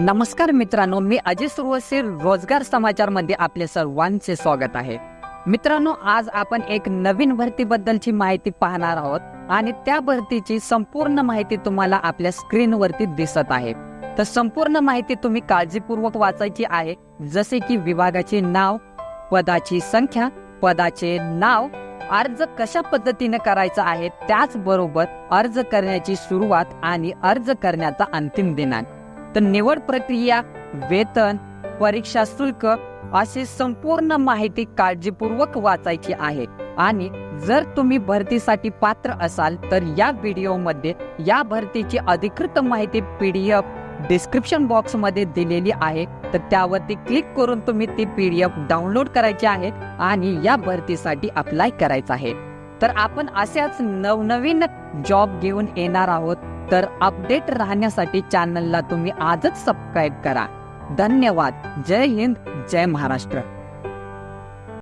नमस्कार मित्रांनो, मी अजय सुरवसे रोजगार समाचार मध्ये आपले सर्वांचे स्वागत आहे. मित्रांनो, आज आपण एक नवीन भरतीबद्दलची माहिती पाहणार आहोत आणि त्या भरतीची संपूर्ण माहिती तुम्हाला आपल्या स्क्रीनवरती दिसत आहे. तर संपूर्ण माहिती तुम्ही काळजीपूर्वक वाचायची आहे, जसे की विभागाचे नाव, पदाची संख्या, पदाचे नाव, अर्ज कशा पद्धतीने करायचा आहे, त्याचबरोबर अर्ज करण्याची सुरुवात आणि अर्ज करण्याचा अंतिम दिनांक, तर निवड प्रक्रिया, वेतन, परीक्षा शुल्क अशी संपूर्ण माहिती काळजीपूर्वक वाचायची आहे. आणि जर तुम्ही भरतीसाठी पात्र असाल तर या व्हिडिओमध्ये या भरतीची अधिकृत माहिती PDF डिस्क्रिप्शन बॉक्स मध्ये दिलेली आहे, तर त्यावरती क्लिक करून तुम्ही ती PDF डाउनलोड करायची आहे आणि या भरतीसाठी अप्लाय करायचं आहे. तर आपण अशाच नवनवीन जॉब घेऊन येणार आहोत. तर अपडेट राहण्यासाठी चॅनलला तुम्ही आजच सबस्क्राईब करा. धन्यवाद. जय हिंद, जय महाराष्ट्र.